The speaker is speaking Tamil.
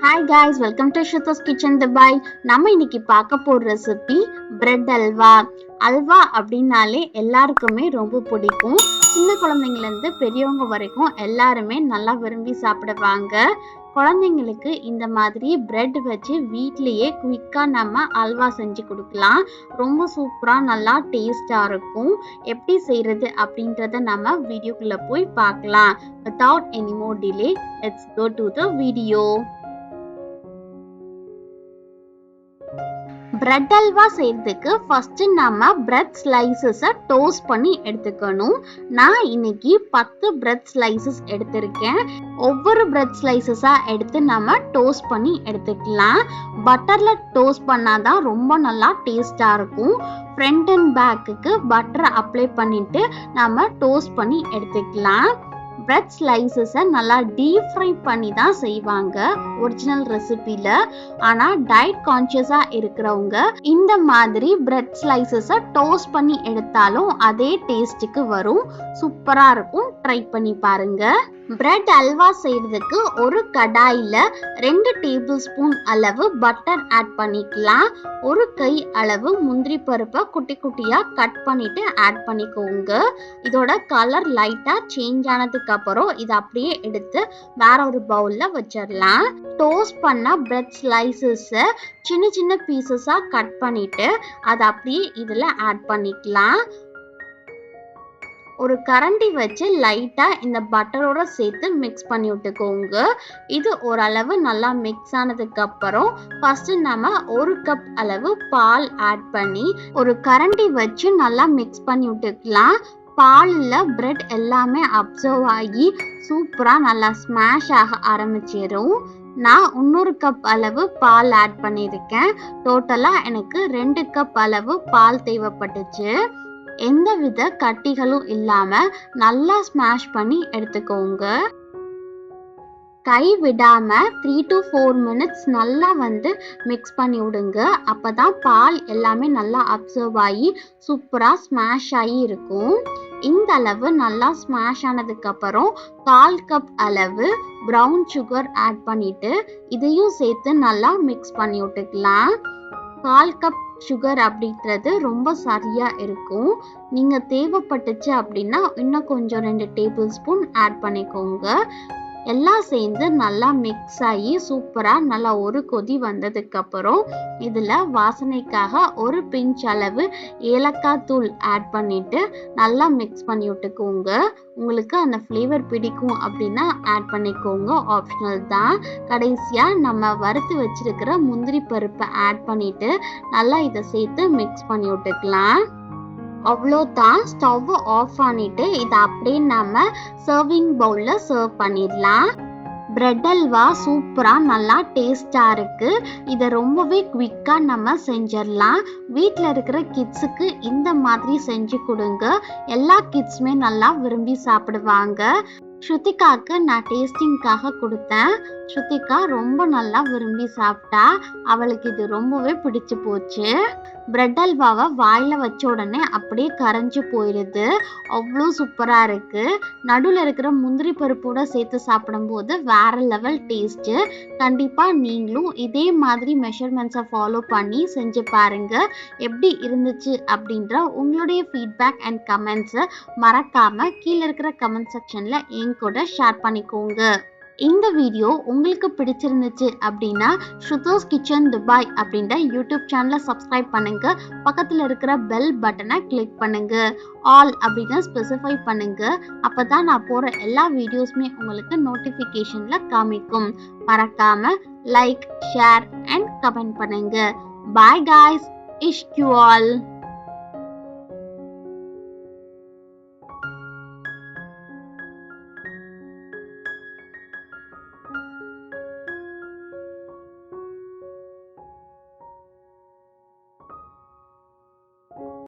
Hi guys, welcome to shruthiskitchendubai. நம்ம இன்னைக்கு பார்க்க போற ரெசிபி பிரெட் அல்வா. அல்வா அப்படின்னாலே எல்லாருக்குமே ரொம்ப பிடிக்கும். சின்ன குழந்தைங்கள்ல இருந்து பெரியவங்க வரைக்கும் எல்லாருமே நல்லா விரும்பி சாப்பிடுவாங்க. குழந்தைங்களுக்கு இந்த மாதிரி பிரெட் வச்சு வீட்லயே குயிக்கா நம்ம அல்வா செஞ்சு கொடுக்கலாம். ரொம்ப சூப்பரா நல்லா டேஸ்டா இருக்கும். எப்படி செய்யறது அப்படின்றத நம்ம வீடியோக்குள்ள போய் பார்க்கலாம். Without any more delay, let's go to the video. Bread halwa செய்யறதுக்கு ஃபர்ஸ்ட் நம்ம பிரெட் ஸ்லைசஸை டோஸ்ட் பண்ணி எடுத்துக்கணும். நான் இன்னைக்கு 10 பிரெட் ஸ்லைசஸ் எடுத்திருக்கேன். ஒவ்வொரு பிரெட் ஸ்லைசஸா எடுத்து நம்ம டோஸ்ட் பண்ணி எடுத்துக்கலாம். பட்டர்ல டோஸ்ட் பண்ணாதான் ரொம்ப நல்லா டேஸ்டா இருக்கும். ஃப்ரண்ட் அண்ட் பேக்குக்கு பட்டர் அப்ளை பண்ணிட்டு நம்ம டோஸ்ட் பண்ணி எடுத்துக்கலாம். பிரெட் ஸ்லைசஸை நல்லா டீப் ஃப்ரை பண்ணி தான் செய்வாங்க ஒரிஜினல் ரெசிபில. ஆனா டயட் கான்ஷியஸா இருக்கிறவங்க இந்த மாதிரி பிரெட் ஸ்லைசஸை டோஸ்ட் பண்ணி எடுத்தாலும் அதே டேஸ்ட்டுக்கு வரும். சூப்பரா இருக்கும். ட்ரை பண்ணி பாருங்க. பிரெட் அல்வா செய்யறதுக்கு ஒரு கடாயில 2 டேபிள் ஸ்பூன் அளவு பட்டர் ஆட் பண்ணிக்கலாம். ஒரு கை அளவு முந்திரி பருப்பை குட்டி குட்டியா கட் பண்ணிட்டு ஆட் பண்ணிக்கோங்க. இதோட கலர் லைட்டா சேஞ்ச் ஆனதுக்கு அப்புறம் இதை அப்படியே எடுத்து வேற ஒரு பவுல்ல வச்சிடலாம். டோஸ்ட் பண்ண பிரெட் ஸ்லைசஸ் சின்ன சின்ன பீசஸா கட் பண்ணிட்டு அதை அப்படியே இதுல ஆட் பண்ணிக்கலாம். ஒரு கரண்டி வச்சு லைட்டா இந்த பட்டரோட சேர்த்து மிக்ஸ் பண்ணி விட்டுக்கோங்க. இது ஓரளவு நல்லா மிக்ஸ் ஆனதுக்கு அப்புறம் ஃபர்ஸ்ட் நம்ம 1 கப் அளவு பால் ஆட் பண்ணி ஒரு கரண்டி வச்சு நல்லா மிக்ஸ் பண்ணி விட்டுக்கலாம். பால்ல பிரெட் எல்லாமே அப்சர்வ் ஆகி சூப்பரா நல்லா ஸ்மாஷ் ஆக ஆரம்பிச்சிடும். நான் 100 கப் அளவு பால் ஆட் பண்ணியிருக்கேன். டோட்டலா எனக்கு 2 கப் அளவு பால் தேவைப்பட்டுச்சு. எந்தவித கட்டிகளும் இல்லாம நல்லா ஸ்மாஷ் பண்ணி எடுத்துக்கோங்க. கை விடாம 3 to 4 minutes நல்லா மிக்ஸ் பண்ணி விடுங்க. அப்பதான் பால் எல்லாமே நல்லா அப்சர்வ் ஆகி சூப்பரா ஸ்மாஷ் ஆகி இருக்கும். இந்த அளவு நல்லா ஸ்மாஷ் ஆனதுக்கு அப்புறம் 1/4 கப் அளவு ப்ரௌன் சுகர் ஆட் பண்ணிட்டு இதையும் சேர்த்து நல்லா மிக்ஸ் பண்ணி விட்டுக்கலாம். 1/4 கப் சுகர் அப்படின்றது ரொம்ப சரியா இருக்கும். நீங்க தேவைப்பட்டுச்சு அப்படின்னா இன்னும் கொஞ்சம் 2 டேபிள் ஸ்பூன் ஆட் பண்ணிக்கோங்க. எல்லாம் சேர்ந்து நல்லா மிக்ஸ் ஆகி சூப்பரா நல்லா ஒரு கொதி வந்ததுக்கு அப்புறம் இதுல வாசனைக்காக ஒரு பிஞ்ச் அளவு ஏலக்காய் தூள் ஆட் பண்ணிட்டு நல்லா மிக்ஸ் பண்ணி விட்டுக்கோங்க. உங்களுக்கு அந்த ஃப்ளேவர் பிடிக்கும் அப்படின்னா ஆட் பண்ணிக்கோங்க, ஆப்ஷனல் தான். கடைசியா நம்ம வறுத்து வச்சிருக்கிற முந்திரி பருப்பை ஆட் பண்ணிட்டு நல்லா இதை சேர்த்து மிக்ஸ் பண்ணி விட்டுக்கலாம். அவ்வளோதான். ஸ்டவ் ஆஃப் பண்ணிட்டு இதை அப்படியே நம்ம சர்விங் பவுல்ல சர்வ் பண்ணிடலாம். பிரெட் அல்வா சூப்பரா நல்லா டேஸ்டா இருக்கு. இதை ரொம்பவே குவிக்கா நம்ம செஞ்சிடலாம். வீட்டில் இருக்கிற கிட்ஸுக்கு இந்த மாதிரி செஞ்சு கொடுங்க. எல்லா கிட்ஸுமே நல்லா விரும்பி சாப்பிடுவாங்க. ஸ்ருதிகாக்கு நான் டேஸ்டிங்காக கொடுத்தேன். ஸ்ருதிகா ரொம்ப நல்லா விரும்பி சாப்பிட்டா. அவளுக்கு இது ரொம்பவே பிடிச்சு போச்சு. பிரெட் அல்வாவை வாயில வச்ச உடனே அப்படியே கரைஞ்சு போயிடுது. அவ்வளோ சூப்பரா இருக்கு. நடுவில் இருக்கிற முந்திரி பருப்போட சேர்த்து சாப்பிடும்போது வேற லெவல் டேஸ்ட். கண்டிப்பா நீங்களும் இதே மாதிரி மெஷர்மெண்ட்ஸை ஃபாலோ பண்ணி செஞ்சு பாருங்க. எப்படி இருந்துச்சு அப்படின்ற உங்களுடைய ஃபீட்பேக் அண்ட் கமெண்ட்ஸை மறக்காம கீழே இருக்கிற கமெண்ட் செக்ஷன்ல என் கூட ஷேர் பண்ணிக்கோங்க. இந்த வீடியோ உங்களுக்கு பிடிச்சிருந்துச்சு அப்படின்னா ஸ்ருதோஸ் கிச்சன் துபாய் அப்படின்ற யூடியூப் சேனலை சப்ஸ்கிரைப் பண்ணுங்க. பக்கத்தில் இருக்கிற பெல் பட்டனை கிளிக் பண்ணுங்க. ஆல் அப்படின்னு ஸ்பெசிஃபை பண்ணுங்க. அப்பதான் நான் போற எல்லா வீடியோஸுமே உங்களுக்கு நோட்டிஃபிகேஷன்ல காமிக்கும். மறக்காம லைக், ஷேர் அண்ட் கமெண்ட் பண்ணுங்க. Bye guys. Wish you all.